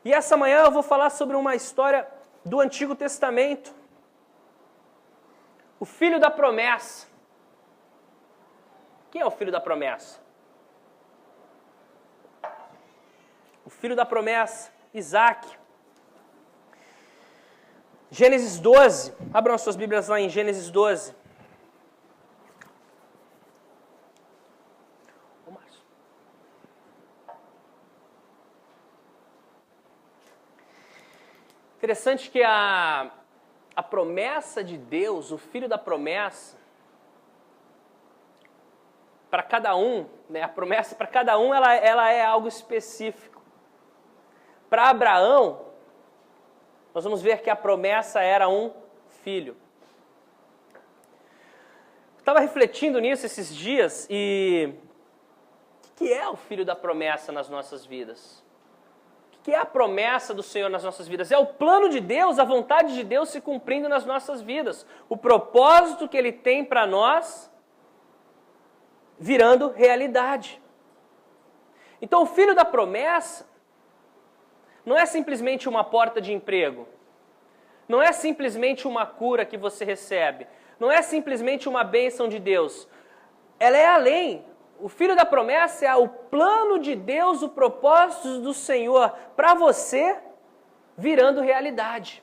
E essa manhã eu vou falar sobre uma história do Antigo Testamento. O filho da promessa. Quem é o filho da promessa? O filho da promessa, Isaac. Gênesis 12. Abram as suas Bíblias lá em Gênesis 12. Interessante que a promessa de Deus, o filho da promessa, para cada um, né, a promessa para cada um, ela é algo específico. Para Abraão, nós vamos ver que a promessa era um filho. Eu estava refletindo nisso esses dias e o que é o filho da promessa nas nossas vidas? O que é a promessa do Senhor nas nossas vidas? É o plano de Deus, a vontade de Deus se cumprindo nas nossas vidas. O propósito que Ele tem para nós virando realidade. Então o filho da promessa não é simplesmente uma porta de emprego. Não é simplesmente uma cura que você recebe. Não é simplesmente uma bênção de Deus. Ela é além. O filho da promessa é o plano de Deus, o propósito do Senhor para você virando realidade.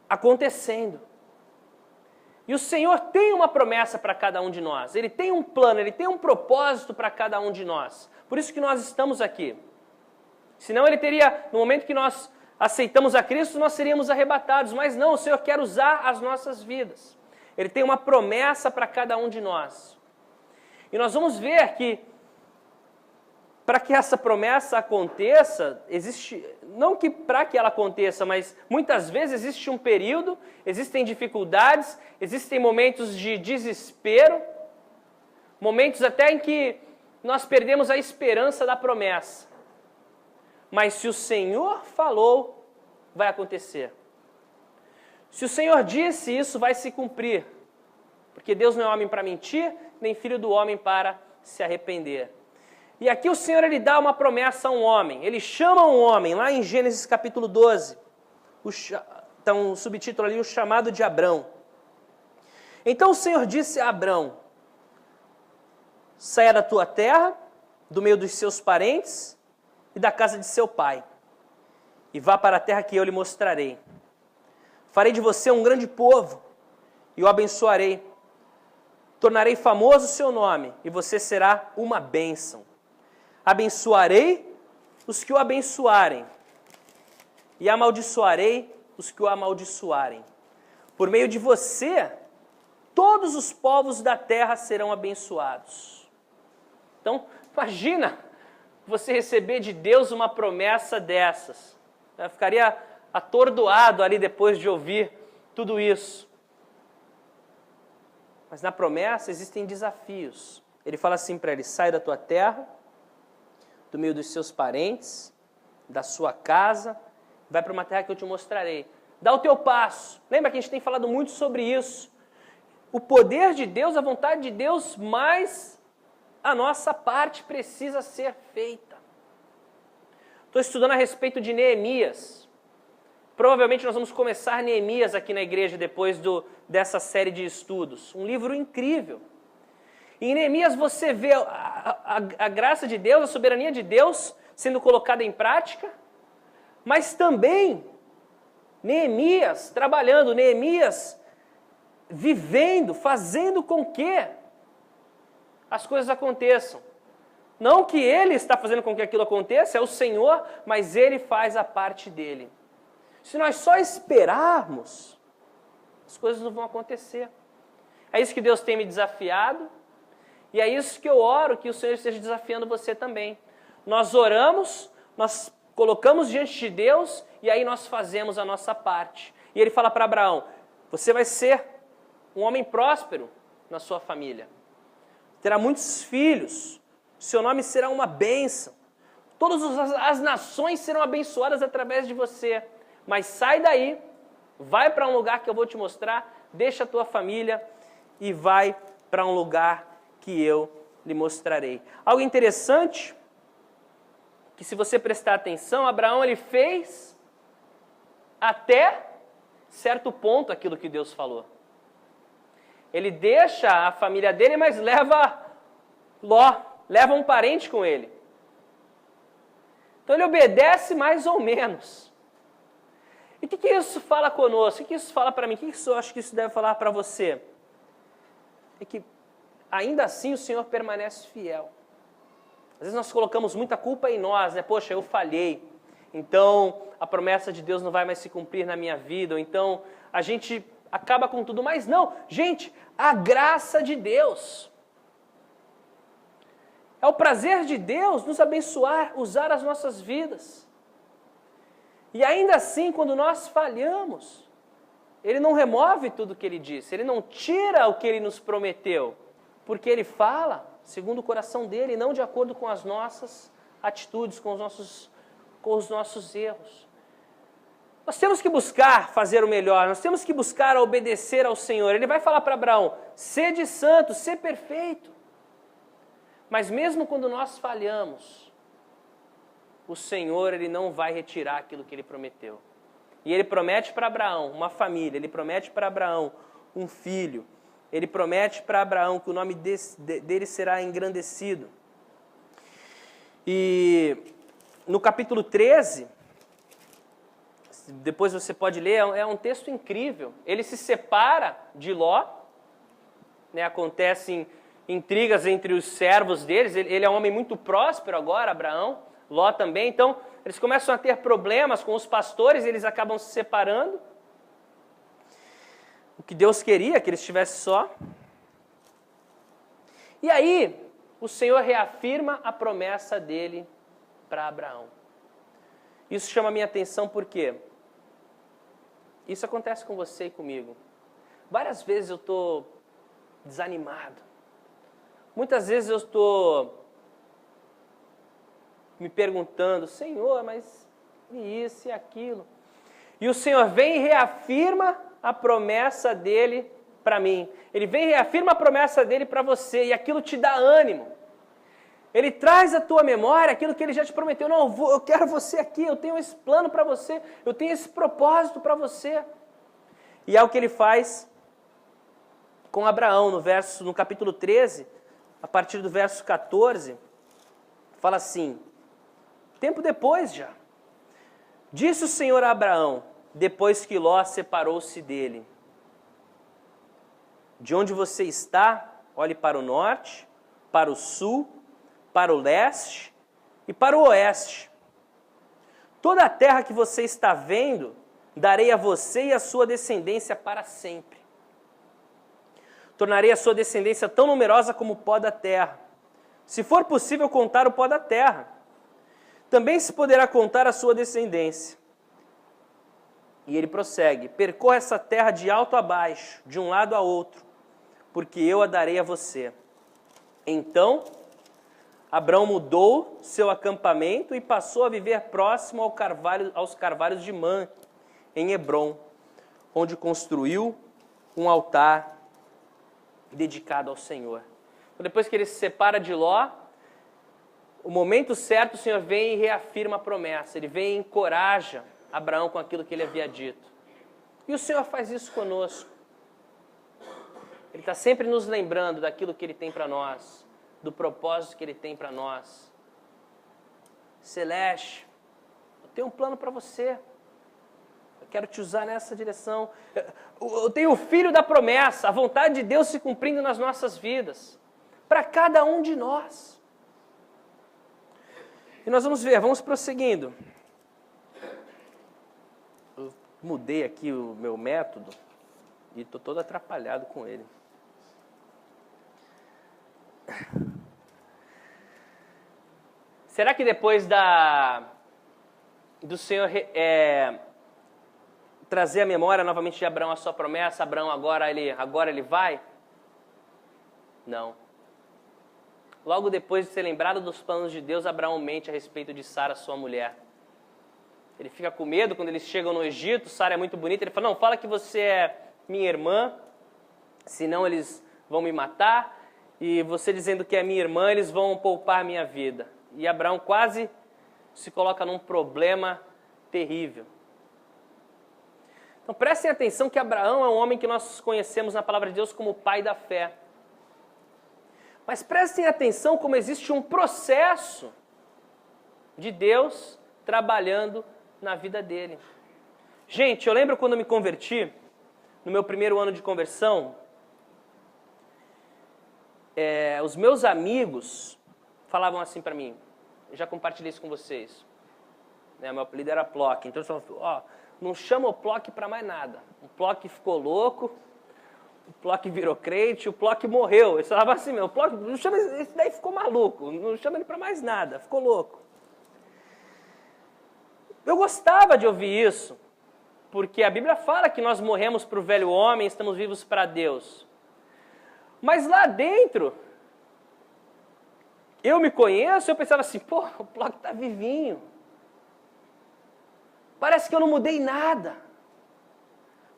Acontecendo. E o Senhor tem uma promessa para cada um de nós. Ele tem um plano, Ele tem um propósito para cada um de nós. Por isso que nós estamos aqui. Senão Ele teria, no momento que nós aceitamos a Cristo, nós seríamos arrebatados. Mas não, o Senhor quer usar as nossas vidas. Ele tem uma promessa para cada um de nós. E nós vamos ver que, para que essa promessa aconteça, não que para que ela aconteça, mas muitas vezes existe um período, existem dificuldades, existem momentos de desespero, momentos até em que nós perdemos a esperança da promessa. Mas se o Senhor falou, vai acontecer. Se o Senhor disse, isso vai se cumprir. Porque Deus não é homem para mentir, nem filho do homem para se arrepender. E aqui o Senhor ele dá uma promessa a um homem. Ele chama um homem, lá em Gênesis capítulo 12. Então, o subtítulo ali, o chamado de Abrão. Então o Senhor disse a Abrão: saia da tua terra, do meio dos seus parentes e da casa de seu pai, e vá para a terra que eu lhe mostrarei. Farei de você um grande povo e o abençoarei. Tornarei famoso o seu nome e você será uma bênção. Abençoarei os que o abençoarem e amaldiçoarei os que o amaldiçoarem. Por meio de você, todos os povos da terra serão abençoados. Então, imagina você receber de Deus uma promessa dessas. Eu ficaria atordoado ali depois de ouvir tudo isso. Mas na promessa existem desafios. Ele fala assim para ele: sai da tua terra, do meio dos seus parentes, da sua casa, vai para uma terra que eu te mostrarei. Dá o teu passo. Lembra que a gente tem falado muito sobre isso. O poder de Deus, a vontade de Deus, mas a nossa parte precisa ser feita. Estou estudando a respeito de Neemias. Provavelmente nós vamos começar Neemias aqui na igreja depois dessa série de estudos. Um livro incrível. E em Neemias você vê a graça de Deus, a soberania de Deus sendo colocada em prática, mas também Neemias trabalhando, Neemias vivendo, fazendo com que as coisas aconteçam. Não que ele está fazendo com que aquilo aconteça, é o Senhor, mas ele faz a parte dele. Se nós só esperarmos, as coisas não vão acontecer. É isso que Deus tem me desafiado, e é isso que eu oro, que o Senhor esteja desafiando você também. Nós oramos, nós colocamos diante de Deus, e aí nós fazemos a nossa parte. E ele fala para Abraão: você vai ser um homem próspero na sua família. Terá muitos filhos, seu nome será uma bênção. Todas as nações serão abençoadas através de você. Mas sai daí, vai para um lugar que eu vou te mostrar, deixa a tua família e vai para um lugar que eu lhe mostrarei. Algo interessante que se você prestar atenção, Abraão ele fez até certo ponto aquilo que Deus falou. Ele deixa a família dele, mas leva Ló, leva um parente com ele. Então ele obedece mais ou menos. E o que isso fala conosco? O que isso fala para mim? O que eu acho que isso deve falar para você? É que ainda assim o Senhor permanece fiel. Às vezes nós colocamos muita culpa em nós, né? Poxa, eu falhei, então a promessa de Deus não vai mais se cumprir na minha vida, ou então a gente acaba com tudo. Mas não, gente, a graça de Deus. É o prazer de Deus nos abençoar, usar as nossas vidas. E ainda assim, quando nós falhamos, Ele não remove tudo o que Ele disse, Ele não tira o que Ele nos prometeu, porque Ele fala segundo o coração dEle, e não de acordo com as nossas atitudes, com os nossos erros. Nós temos que buscar fazer o melhor, nós temos que buscar obedecer ao Senhor. Ele vai falar para Abraão, sede santo, sê perfeito. Mas mesmo quando nós falhamos, o Senhor ele não vai retirar aquilo que Ele prometeu. E Ele promete para Abraão uma família, Ele promete para Abraão um filho, Ele promete para Abraão que o nome dele será engrandecido. E no capítulo 13, depois você pode ler, é um texto incrível. Ele se separa de Ló, né, acontecem intrigas entre os servos deles, ele é um homem muito próspero agora, Abraão, Ló também, então eles começam a ter problemas com os pastores, eles acabam se separando. O que Deus queria, que eles estivessem só. E aí, o Senhor reafirma a promessa dele para Abraão. Isso chama a minha atenção porque isso acontece com você e comigo. Várias vezes eu estou desanimado. Muitas vezes eu estou me perguntando, Senhor, mas e isso e aquilo? E o Senhor vem e reafirma a promessa dele para mim. Ele vem e reafirma a promessa dele para você, e aquilo te dá ânimo. Ele traz à tua memória aquilo que ele já te prometeu. Não, eu quero você aqui, eu tenho esse plano para você, eu tenho esse propósito para você. E é o que ele faz com Abraão, no capítulo 13, a partir do verso 14, fala assim, tempo depois já, disse o Senhor a Abraão, depois que Ló separou-se dele, de onde você está, olhe para o norte, para o sul, para o leste e para o oeste. Toda a terra que você está vendo, darei a você e a sua descendência para sempre. Tornarei a sua descendência tão numerosa como o pó da terra. Se for possível contar o pó da terra, também se poderá contar a sua descendência. E ele prossegue, percorra essa terra de alto a baixo, de um lado a outro, porque eu a darei a você. Então, Abraão mudou seu acampamento e passou a viver próximo aos carvalhos de Mamre, em Hebrom, onde construiu um altar dedicado ao Senhor. Então, depois que ele se separa de Ló, o momento certo o Senhor vem e reafirma a promessa, ele vem e encoraja Abraão com aquilo que ele havia dito. E o Senhor faz isso conosco. Ele está sempre nos lembrando daquilo que Ele tem para nós, do propósito que Ele tem para nós. Celeste, eu tenho um plano para você. Eu quero te usar nessa direção. Eu tenho o filho da promessa, a vontade de Deus se cumprindo nas nossas vidas, para cada um de nós. E nós vamos ver, vamos prosseguindo. Eu mudei aqui o meu método e estou todo atrapalhado com ele. Será que depois do Senhor trazer à memória novamente de Abraão a sua promessa, Abraão agora ele vai? Não. Logo depois de ser lembrado dos planos de Deus, Abraão mente a respeito de Sara, sua mulher. Ele fica com medo quando eles chegam no Egito, Sara é muito bonita, ele fala, não, fala que você é minha irmã, senão eles vão me matar, e você dizendo que é minha irmã, eles vão poupar a minha vida. E Abraão quase se coloca num problema terrível. Então prestem atenção que Abraão é um homem que nós conhecemos na palavra de Deus como o pai da fé. Mas prestem atenção como existe um processo de Deus trabalhando na vida dele. Gente, eu lembro quando eu me converti, no meu primeiro ano de conversão, os meus amigos falavam assim para mim, eu já compartilhei isso com vocês, meu apelido era Plock, então eles falavam, não chama o Plock para mais nada, o Plock ficou louco, o Plock virou crente, o Plock morreu, eles falavam assim, o Plock, não chama, esse daí ficou maluco, não chama ele para mais nada, ficou louco. Eu gostava de ouvir isso, porque a Bíblia fala que nós morremos para o velho homem e estamos vivos para Deus. Mas lá dentro, eu me conheço, eu pensava assim, o Plock está vivinho. Parece que eu não mudei nada.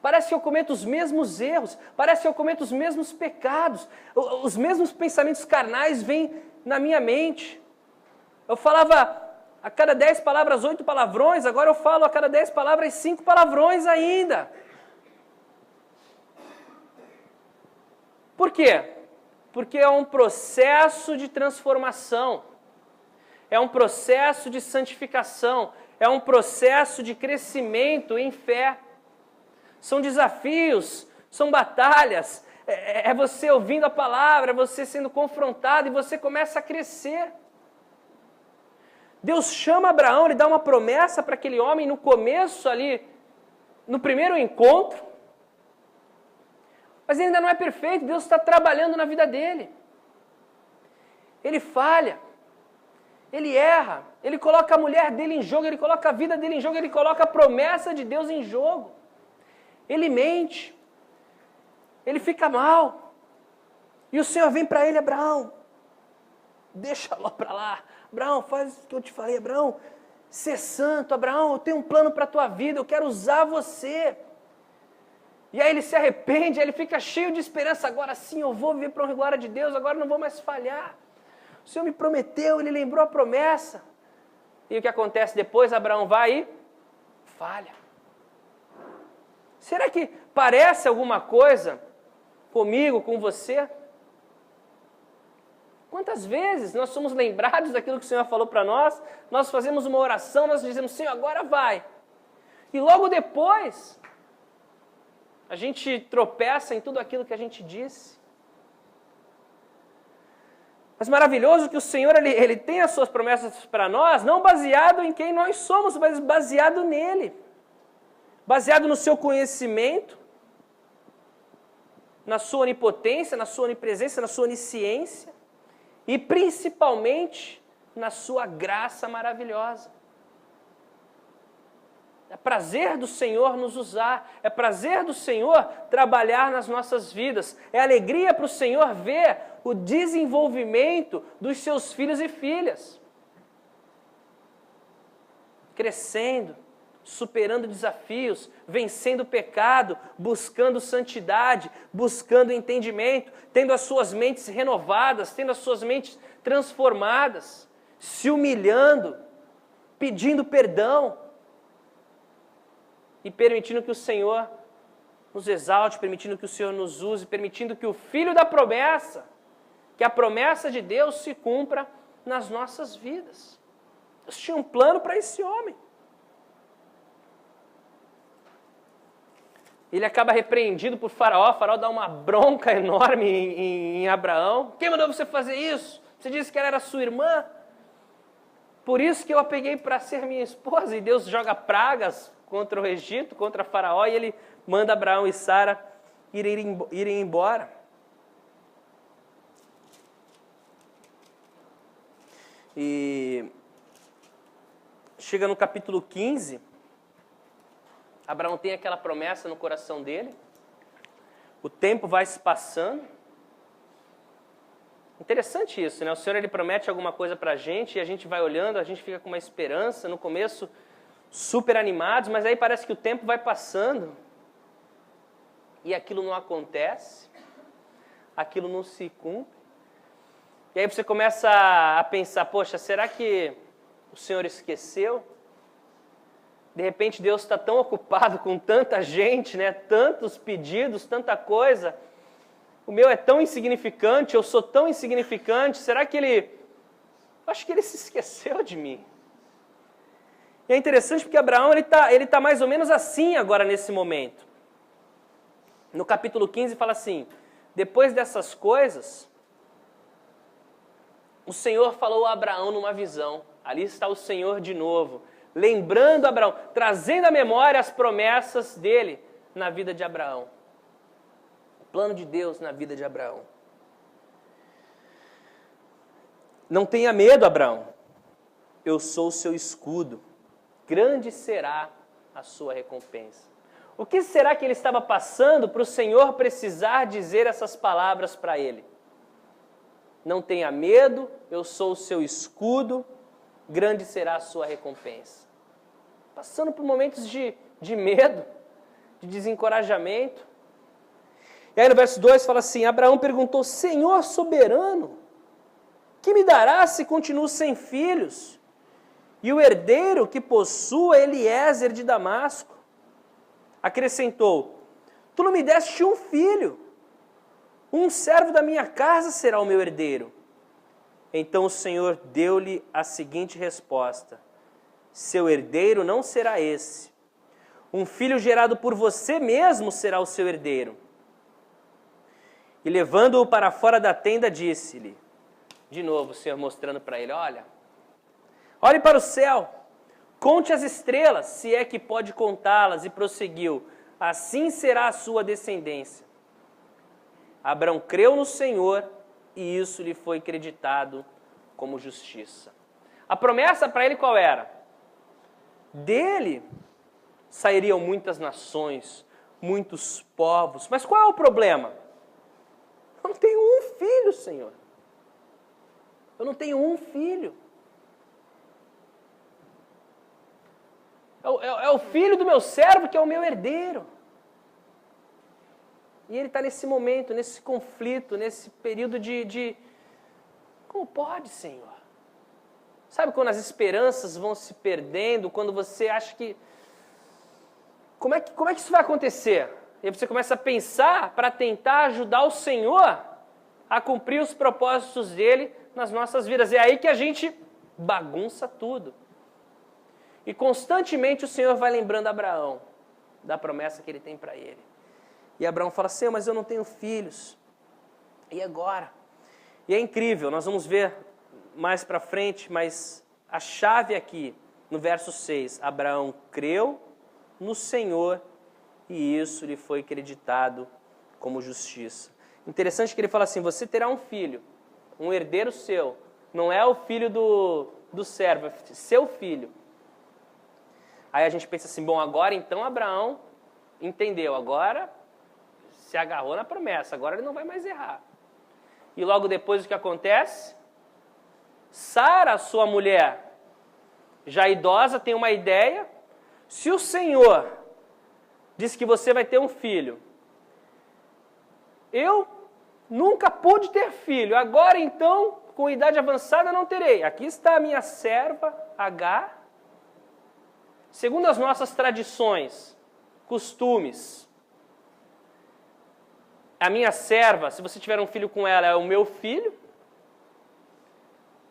Parece que eu cometo os mesmos erros. Parece que eu cometo os mesmos pecados. Os mesmos pensamentos carnais vêm na minha mente. Eu falava a cada 10 palavras, 8 palavrões. Agora eu falo a cada 10 palavras, 5 palavrões ainda. Por quê? Porque é um processo de transformação. É um processo de santificação. É um processo de crescimento em fé. São desafios, são batalhas. É você ouvindo a palavra, é você sendo confrontado e você começa a crescer. Deus chama Abraão, ele dá uma promessa para aquele homem no começo ali, no primeiro encontro. Mas ele ainda não é perfeito, Deus está trabalhando na vida dele. Ele falha, ele erra, ele coloca a mulher dele em jogo, ele coloca a vida dele em jogo, ele coloca a promessa de Deus em jogo. Ele mente, ele fica mal. E o Senhor vem para ele, Abraão, deixa Ló para lá. Abraão, faz o que eu te falei, Abraão, ser santo, Abraão, eu tenho um plano para a tua vida, eu quero usar você. E aí ele se arrepende, ele fica cheio de esperança, agora sim eu vou viver para a glória de Deus, agora não vou mais falhar. O Senhor me prometeu, ele lembrou a promessa. E o que acontece depois? Abraão vai e falha. Será que parece alguma coisa comigo, com você? Quantas vezes nós somos lembrados daquilo que o Senhor falou para nós fazemos uma oração, nós dizemos, Senhor, agora vai. E logo depois, a gente tropeça em tudo aquilo que a gente disse. Mas maravilhoso que o Senhor, ele tem as suas promessas para nós, não baseado em quem nós somos, mas baseado nele. Baseado no seu conhecimento, na sua onipotência, na sua onipresença, na sua onisciência e principalmente na sua graça maravilhosa. É prazer do Senhor nos usar, é prazer do Senhor trabalhar nas nossas vidas, é alegria para o Senhor ver o desenvolvimento dos seus filhos e filhas. Crescendo, superando desafios, vencendo o pecado, buscando santidade, buscando entendimento, tendo as suas mentes renovadas, tendo as suas mentes transformadas, se humilhando, pedindo perdão e permitindo que o Senhor nos exalte, permitindo que o Senhor nos use, permitindo que o Filho da promessa, que a promessa de Deus se cumpra nas nossas vidas. Deus tinha um plano para esse homem. Ele acaba repreendido por Faraó, Faraó dá uma bronca enorme em Abraão. Quem mandou você fazer isso? Você disse que ela era sua irmã? Por isso que eu a peguei para ser minha esposa. E Deus joga pragas contra o Egito, contra Faraó, e ele manda Abraão e Sara irem embora. E chega no capítulo 15, Abraão tem aquela promessa no coração dele, o tempo vai se passando. Interessante isso, né? O Senhor, ele promete alguma coisa pra gente e a gente vai olhando, a gente fica com uma esperança, no começo super animados, mas aí parece que o tempo vai passando e aquilo não acontece, aquilo não se cumpre. E aí você começa a pensar, poxa, será que O Senhor esqueceu? De repente Deus está tão ocupado com tanta gente, né? Tantos pedidos, tanta coisa. O meu é tão insignificante, eu sou tão insignificante. Será que Ele... Acho que Ele se esqueceu de mim. E é interessante porque Abraão ele tá mais ou menos assim agora nesse momento. No capítulo 15 fala assim: depois dessas coisas, o Senhor falou a Abraão numa visão. Ali está o Senhor de novo, lembrando Abraão, trazendo à memória as promessas dele na vida de Abraão. O plano de Deus na vida de Abraão. Não tenha medo, Abraão. Eu sou o seu escudo. Grande será a sua recompensa. O que será que ele estava passando para o Senhor precisar dizer essas palavras para ele? Não tenha medo, eu sou o seu escudo, grande será a sua recompensa. Passando por momentos de medo, de desencorajamento. E aí no verso 2 fala assim: Abraão perguntou: Senhor soberano, que me dará se continuo sem filhos? E o herdeiro que possua Eliezer de Damasco. Acrescentou: tu não me deste um filho, um servo da minha casa será o meu herdeiro. Então o Senhor deu-lhe a seguinte resposta: seu herdeiro não será esse. Um filho gerado por você mesmo será o seu herdeiro. E levando-o para fora da tenda, disse-lhe, de novo o Senhor mostrando para ele: olhe para o céu, conte as estrelas, se é que pode contá-las. E prosseguiu: assim será a sua descendência. Abraão creu no Senhor e isso lhe foi creditado como justiça. A promessa para ele qual era? Dele sairiam muitas nações, muitos povos. Mas qual é o problema? Eu não tenho um filho, Senhor. Eu não tenho um filho. É o filho do meu servo que é o meu herdeiro. E ele está nesse momento, nesse conflito, nesse período de... Como pode, Senhor? Sabe quando as esperanças vão se perdendo, quando você acha que... Como é que isso vai acontecer? E aí você começa a pensar para tentar ajudar o Senhor a cumprir os propósitos dele nas nossas vidas. É aí que a gente bagunça tudo. E constantemente o Senhor vai lembrando Abraão da promessa que ele tem para ele. E Abraão fala: Senhor, mas eu não tenho filhos. E agora? E é incrível, nós vamos ver mais para frente, mas a chave aqui, no verso 6, Abraão creu no Senhor e isso lhe foi creditado como justiça. Interessante que ele fala assim: você terá um filho, um herdeiro seu. Não é o filho do servo, é seu filho. Aí a gente pensa assim: bom, agora então Abraão entendeu, agora se agarrou na promessa, agora ele não vai mais errar. E logo depois o que acontece? Sara, sua mulher, já idosa, tem uma ideia. Se o Senhor diz que você vai ter um filho, eu nunca pude ter filho, agora então, com idade avançada, não terei. Aqui está a minha serva, Agar. Segundo as nossas tradições, costumes, a minha serva, se você tiver um filho com ela, é o meu filho.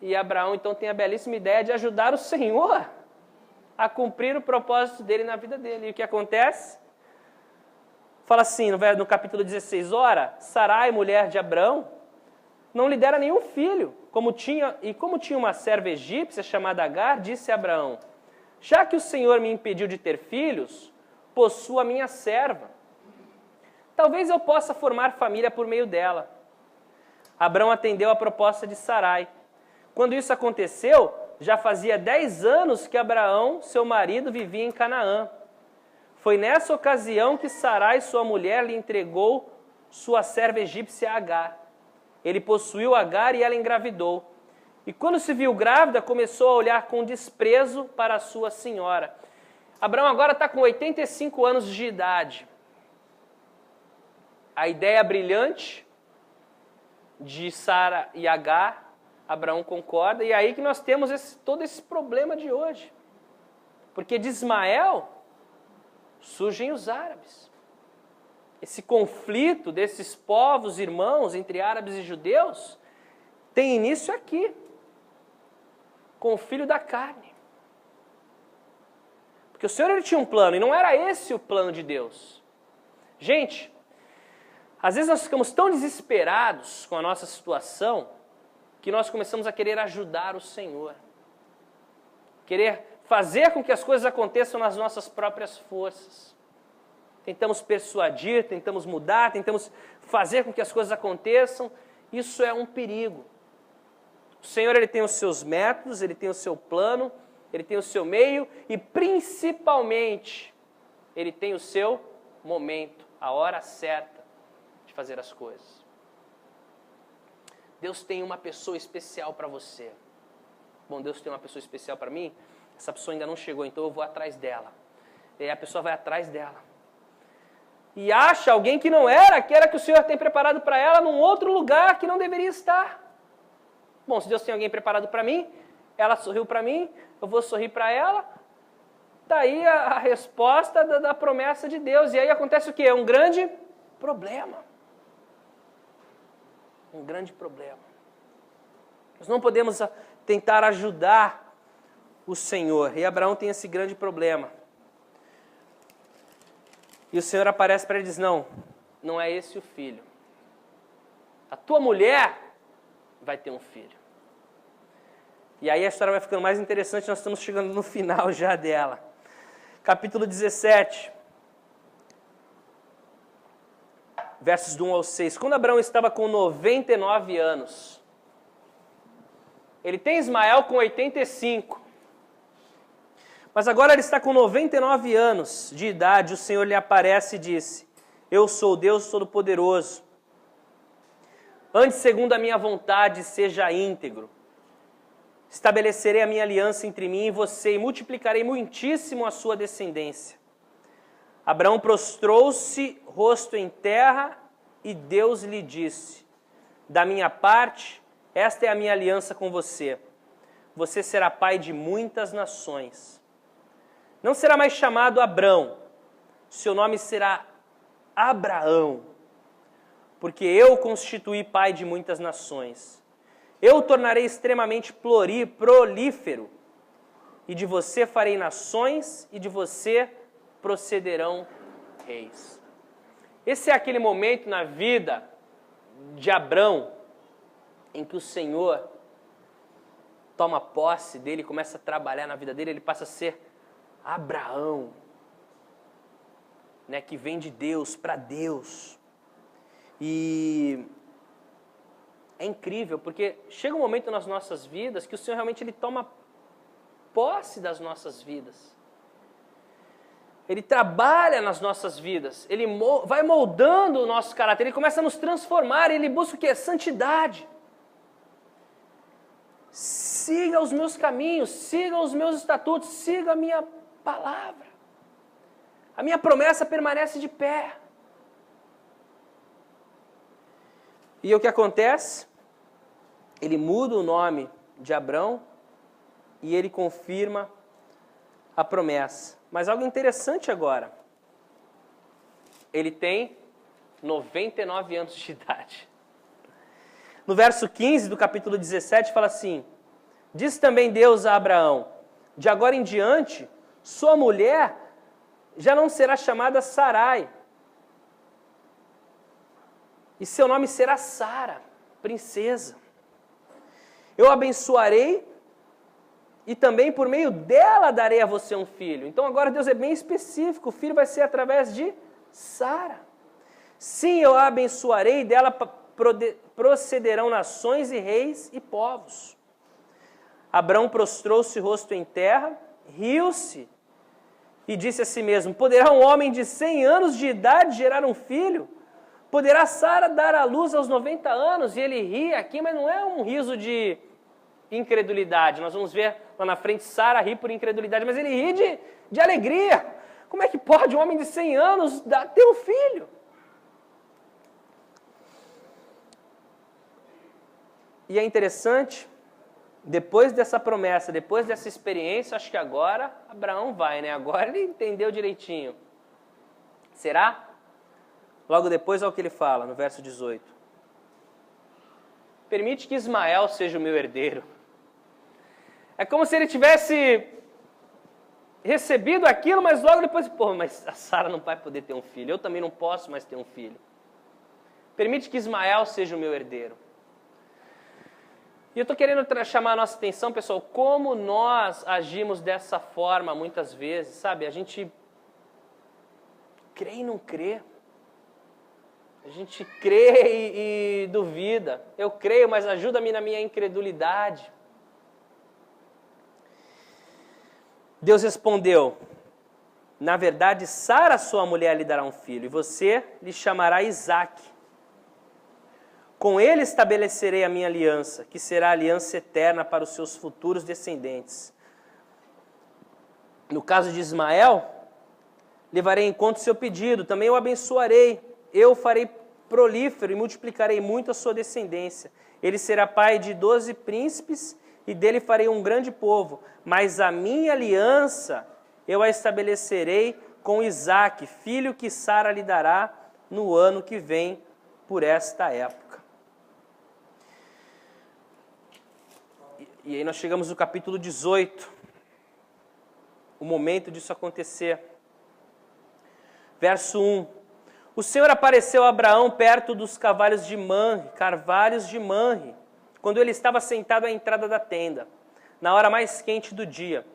E Abraão, então, tem a belíssima ideia de ajudar o Senhor a cumprir o propósito dele na vida dele. E o que acontece? Fala assim, no capítulo 16, ora, Sarai, mulher de Abraão, não lhe dera nenhum filho. Como tinha uma serva egípcia chamada Agar, disse a Abraão: já que o Senhor me impediu de ter filhos, possuo a minha serva. Talvez eu possa formar família por meio dela. Abraão atendeu a proposta de Sarai. Quando isso aconteceu, já fazia 10 anos que Abraão, seu marido, vivia em Canaã. Foi nessa ocasião que Sarai, sua mulher, lhe entregou sua serva egípcia Agar. Ele possuiu Agar e ela engravidou. E quando se viu grávida, começou a olhar com desprezo para a sua senhora. Abraão agora está com 85 anos de idade. A ideia brilhante de Sara e Agar Abraão concorda, e é aí que nós temos todo esse problema de hoje. Porque de Ismael surgem os árabes. Esse conflito desses povos irmãos entre árabes e judeus tem início aqui, com o filho da carne. Porque o Senhor ele tinha um plano, e não era esse o plano de Deus. Gente, às vezes nós ficamos tão desesperados com a nossa situação, que nós começamos a querer ajudar o Senhor. Querer fazer com que as coisas aconteçam nas nossas próprias forças. Tentamos persuadir, tentamos mudar, tentamos fazer com que as coisas aconteçam. Isso é um perigo. O Senhor ele tem os seus métodos, ele tem o seu plano, ele tem o seu meio e, principalmente, ele tem o seu momento, a hora certa de fazer as coisas. Deus tem uma pessoa especial para você. Bom, Deus tem uma pessoa especial para mim? Essa pessoa ainda não chegou, então eu vou atrás dela. E aí a pessoa vai atrás dela. E acha alguém que não era, que era que o Senhor tem preparado para ela num outro lugar que não deveria estar. Bom, se Deus tem alguém preparado para mim, ela sorriu para mim, eu vou sorrir para ela. Está aí a resposta da promessa de Deus. E aí acontece o quê? Um grande problema. Um grande problema. Nós não podemos tentar ajudar o Senhor. E Abraão tem esse grande problema. E o Senhor aparece para ele e diz, não é esse o filho. A tua mulher vai ter um filho. E aí a história vai ficando mais interessante, nós estamos chegando no final já dela. Capítulo 17. Versos do 1 ao 6. Quando Abraão estava com 99 anos, ele tem Ismael com 85. Mas agora ele está com 99 anos de idade, o Senhor lhe aparece e disse, eu sou o Deus Todo-Poderoso. Ande segundo a minha vontade, seja íntegro. Estabelecerei a minha aliança entre mim e você e multiplicarei muitíssimo a sua descendência. Abraão prostrou-se, rosto em terra, e Deus lhe disse, da minha parte, esta é a minha aliança com você. Você será pai de muitas nações. Não será mais chamado Abrão, seu nome será Abraão, porque eu o constituí pai de muitas nações. Eu o tornarei extremamente prolífero, e de você farei nações, e de você procederão reis. Esse é aquele momento na vida de Abrão, em que o Senhor toma posse dele, começa a trabalhar na vida dele, ele passa a ser Abraão, né, que vem de Deus para Deus. E é incrível, porque chega um momento nas nossas vidas que o Senhor realmente ele toma posse das nossas vidas. Ele trabalha nas nossas vidas, ele vai moldando o nosso caráter, ele começa a nos transformar, ele busca o quê? Santidade. Siga os meus caminhos, siga os meus estatutos, siga a minha palavra. A minha promessa permanece de pé. E o que acontece? Ele muda o nome de Abrão e ele confirma a promessa. Mas algo interessante agora. Ele tem 99 anos de idade. No verso 15 do capítulo 17 fala assim, diz também Deus a Abraão, de agora em diante, sua mulher já não será chamada Sarai, e seu nome será Sara, princesa. Eu abençoarei e também por meio dela darei a você um filho. Então agora Deus é bem específico, o filho vai ser através de Sara. Sim, eu a abençoarei e dela procederão nações e reis e povos. Abrão prostrou-se rosto em terra, riu-se e disse a si mesmo, poderá um homem de 100 anos de idade gerar um filho? Poderá Sara dar à luz aos 90 anos? E ele ri aqui, mas não é um riso de incredulidade. Nós vamos ver lá na frente, Sara ri por incredulidade, mas ele ri de alegria. Como é que pode um homem de 100 anos ter um filho? E é interessante Depois dessa promessa, depois dessa experiência, acho que agora Abraão vai, né? Agora ele entendeu direitinho. Será? Logo depois, olha o que ele fala, no verso 18. Permite que Ismael seja o meu herdeiro. É como se ele tivesse recebido aquilo, mas logo depois, mas a Sara não vai poder ter um filho. Eu também não posso mais ter um filho. Permite que Ismael seja o meu herdeiro. E eu estou querendo chamar a nossa atenção, pessoal, como nós agimos dessa forma muitas vezes, sabe? A gente crê e não crê. A gente crê e duvida. Eu creio, mas ajuda-me na minha incredulidade. Deus respondeu, na verdade, Sara, sua mulher, lhe dará um filho, e você lhe chamará Isaque. Com ele estabelecerei a minha aliança, que será a aliança eterna para os seus futuros descendentes. No caso de Ismael, levarei em conta o seu pedido, também o abençoarei. Eu o farei prolífero e multiplicarei muito a sua descendência. Ele será pai de 12 príncipes e dele farei um grande povo. Mas a minha aliança eu a estabelecerei com Isaque, filho que Sara lhe dará no ano que vem por esta época. E aí nós chegamos no capítulo 18, o momento disso acontecer. Verso 1. O Senhor apareceu a Abraão perto dos carvalhos de Manre, quando ele estava sentado à entrada da tenda, na hora mais quente do dia.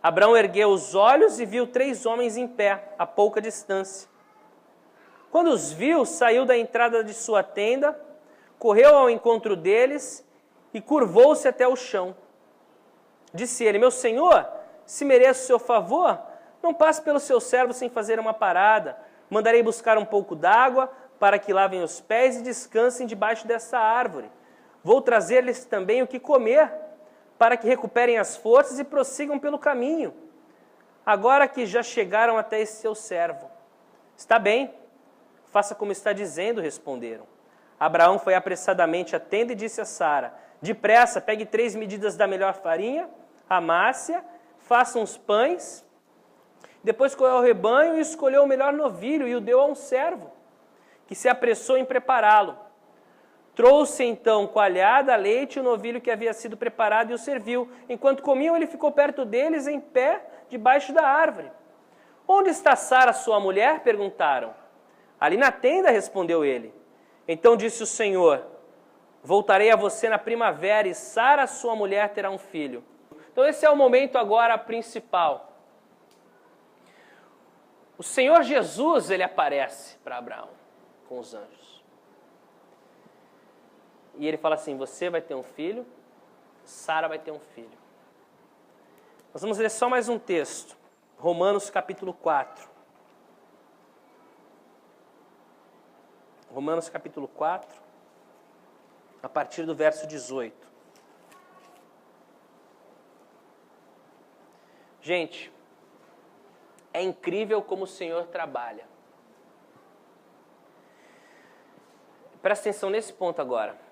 Abraão ergueu os olhos e viu 3 homens em pé, a pouca distância. Quando os viu, saiu da entrada de sua tenda, correu ao encontro deles e curvou-se até o chão. Disse ele, meu senhor, se mereço o seu favor, não passe pelo seu servo sem fazer uma parada. Mandarei buscar um pouco d'água para que lavem os pés e descansem debaixo dessa árvore. Vou trazer-lhes também o que comer, para que recuperem as forças e prossigam pelo caminho, agora que já chegaram até esse seu servo. Está bem, faça como está dizendo, responderam. Abraão foi apressadamente à tenda e disse a Sara, depressa, pegue 3 medidas da melhor farinha, amasse-a, faça uns pães. Depois correu ao rebanho e escolheu o melhor novilho e o deu a um servo, que se apressou em prepará-lo. Trouxe então coalhada, leite e o novilho que havia sido preparado e o serviu. Enquanto comiam, ele ficou perto deles, em pé, debaixo da árvore. Onde está Sara, sua mulher? Perguntaram. Ali na tenda, respondeu ele. Então disse o Senhor, voltarei a você na primavera e Sara, sua mulher, terá um filho. Então esse é o momento agora principal. O Senhor Jesus, ele aparece para Abraão com os anjos. E ele fala assim, você vai ter um filho, Sara vai ter um filho. Nós vamos ler só mais um texto. Romanos capítulo 4. Romanos capítulo 4, a partir do verso 18. Gente, é incrível como o Senhor trabalha. Presta atenção nesse ponto agora.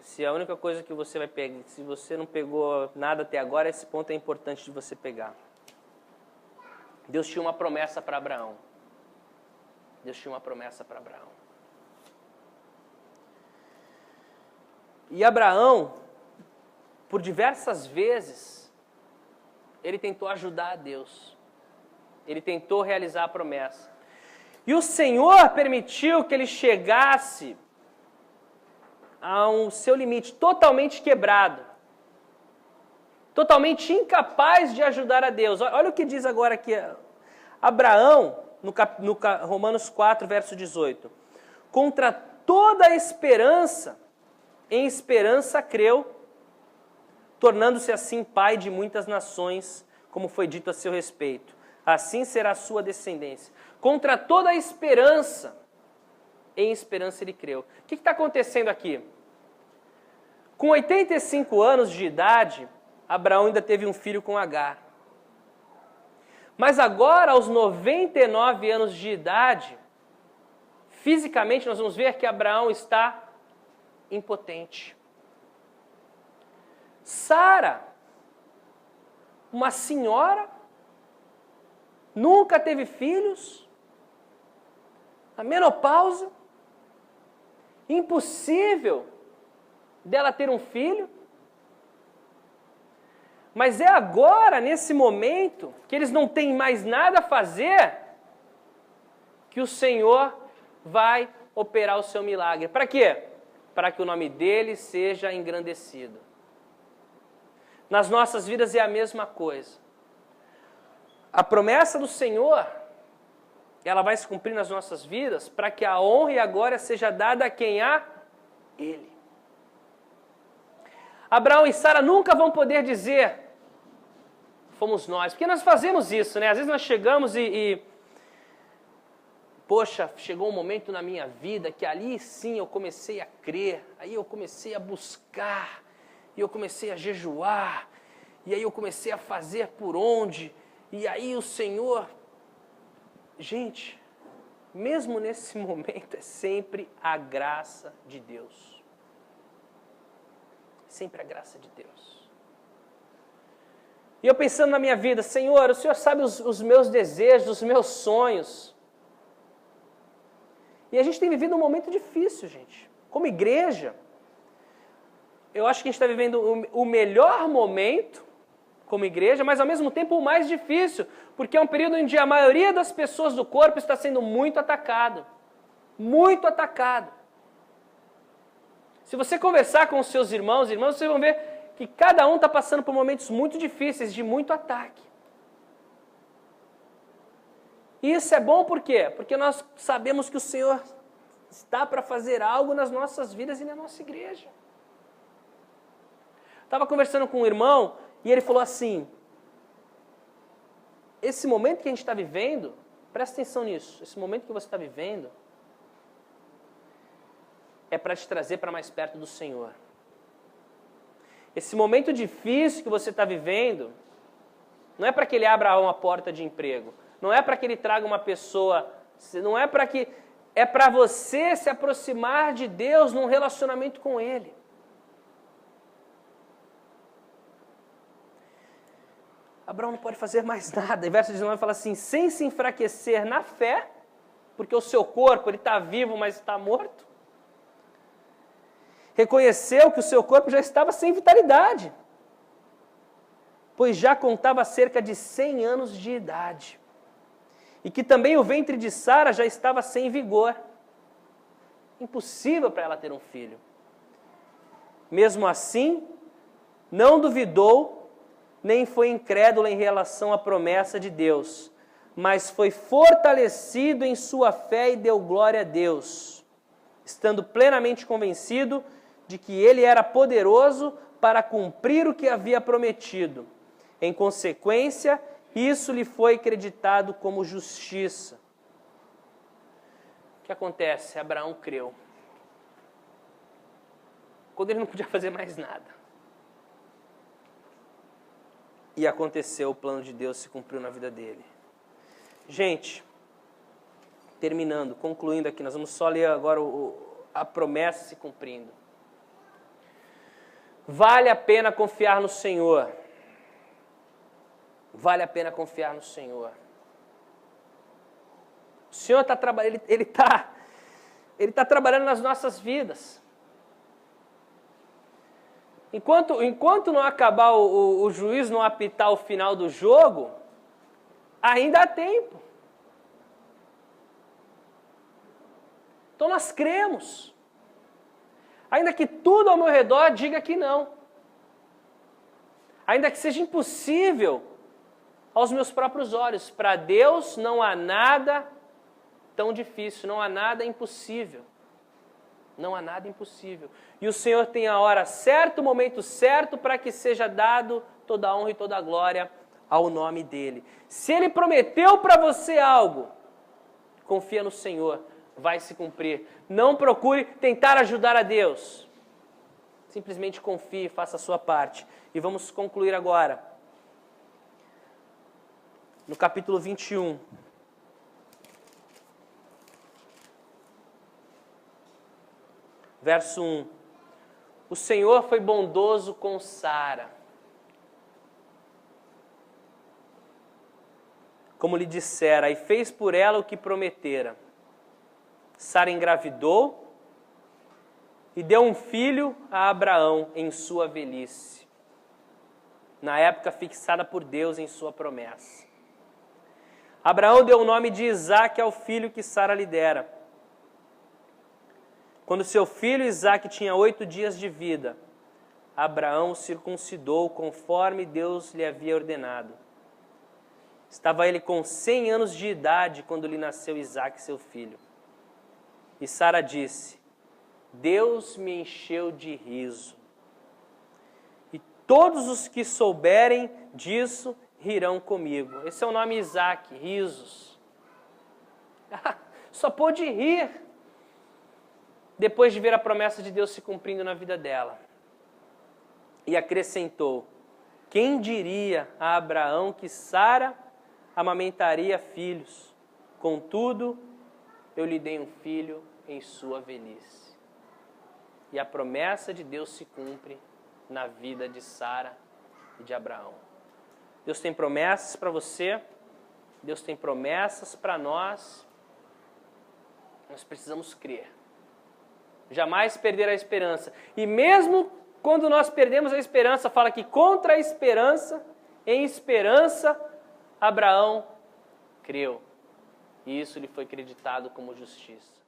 Se a única coisa que você vai pegar, se você não pegou nada até agora, esse ponto é importante de você pegar. Deus tinha uma promessa para Abraão. Deus tinha uma promessa para Abraão. E Abraão, por diversas vezes, ele tentou ajudar a Deus. Ele tentou realizar a promessa. E o Senhor permitiu que ele chegasse ao seu limite, totalmente quebrado. Totalmente incapaz de ajudar a Deus. Olha o que diz agora aqui. Abraão, no Romanos 4, verso 18. Contra toda a esperança, em esperança creu, tornando-se assim pai de muitas nações, como foi dito a seu respeito. Assim será a sua descendência. Contra toda a esperança, em esperança ele creu. O que está acontecendo aqui? Com 85 anos de idade, Abraão ainda teve um filho com Agar. Mas agora, aos 99 anos de idade, fisicamente nós vamos ver que Abraão está impotente. Sara, uma senhora, nunca teve filhos, na menopausa, impossível dela ter um filho. Mas é agora, nesse momento, que eles não têm mais nada a fazer, que o Senhor vai operar o seu milagre. Para quê? Para que o nome dele seja engrandecido. Nas nossas vidas é a mesma coisa. A promessa do Senhor, ela vai se cumprir nas nossas vidas para que a honra e a glória seja dada a quem? A Ele. Abraão e Sara nunca vão poder dizer, fomos nós, porque nós fazemos isso, né? Às vezes nós chegamos poxa, chegou um momento na minha vida que ali sim eu comecei a crer, aí eu comecei a buscar, e eu comecei a jejuar, e aí eu comecei a fazer por onde, e aí o Senhor... Gente, mesmo nesse momento é sempre a graça de Deus. Sempre a graça de Deus. E eu pensando na minha vida, Senhor, o Senhor sabe os meus desejos, os meus sonhos. E a gente tem vivido um momento difícil, gente. Como igreja, eu acho que a gente está vivendo o melhor momento como igreja, mas ao mesmo tempo o mais difícil, porque é um período onde a maioria das pessoas do corpo está sendo muito atacado. Muito atacado. Se você conversar com os seus irmãos, vocês vão ver que cada um está passando por momentos muito difíceis, de muito ataque. E isso é bom por quê? Porque nós sabemos que o Senhor está para fazer algo nas nossas vidas e na nossa igreja. Estava conversando com um irmão e ele falou assim, esse momento que a gente está vivendo, presta atenção nisso, esse momento que você está vivendo é para te trazer para mais perto do Senhor. Esse momento difícil que você está vivendo não é para que ele abra uma porta de emprego, não é para que ele traga uma pessoa, não é para que... É para você se aproximar de Deus num relacionamento com Ele. Abraão não pode fazer mais nada. E verso 19 fala assim, sem se enfraquecer na fé, porque o seu corpo ele está vivo, mas está morto. Reconheceu que o seu corpo já estava sem vitalidade, pois já contava cerca de 100 anos de idade. E que também o ventre de Sara já estava sem vigor. Impossível para ela ter um filho. Mesmo assim, não duvidou, nem foi incrédula em relação à promessa de Deus, mas foi fortalecido em sua fé e deu glória a Deus, estando plenamente convencido de que Ele era poderoso para cumprir o que havia prometido. Em consequência, isso lhe foi acreditado como justiça. O que acontece? Abraão creu. Quando ele não podia fazer mais nada. E aconteceu, o plano de Deus se cumpriu na vida dele. Gente, terminando, concluindo aqui, nós vamos só ler agora a promessa se cumprindo. Vale a pena confiar no Senhor. Vale a pena confiar no Senhor. O Senhor está trabalhando, Ele está trabalhando nas nossas vidas. Enquanto não acabar o juiz, não apitar o final do jogo, ainda há tempo. Então nós cremos. Ainda que tudo ao meu redor diga que não. Ainda que seja impossível aos meus próprios olhos. Para Deus não há nada tão difícil, não há nada impossível. Não há nada impossível. E o Senhor tem a hora certa, o momento certo para que seja dado toda a honra e toda a glória ao nome dEle. Se Ele prometeu para você algo, confia no Senhor, vai se cumprir. Não procure tentar ajudar a Deus. Simplesmente confie, faça a sua parte. E vamos concluir agora. No capítulo 21. Verso 1. o Senhor foi bondoso com Sara. Como lhe dissera, e fez por ela o que prometera. Sara engravidou e deu um filho a Abraão em sua velhice, na época fixada por Deus em sua promessa. Abraão deu o nome de Isaque ao filho que Sara lhe dera. Quando seu filho Isaque tinha 8 dias de vida, Abraão o circuncidou conforme Deus lhe havia ordenado. Estava ele com 100 anos de idade quando lhe nasceu Isaque, seu filho. E Sara disse, Deus me encheu de riso. E todos os que souberem disso rirão comigo. Esse é o nome Isaque, risos. Só pôde rir depois de ver a promessa de Deus se cumprindo na vida dela. E acrescentou, quem diria a Abraão que Sara amamentaria filhos? Contudo, eu lhe dei um filho em sua velhice. E a promessa de Deus se cumpre na vida de Sara e de Abraão. Deus tem promessas para você, Deus tem promessas para nós. Nós precisamos crer. Jamais perder a esperança. E mesmo quando nós perdemos a esperança, fala que contra a esperança, em esperança, Abraão creu. E isso lhe foi creditado como justiça.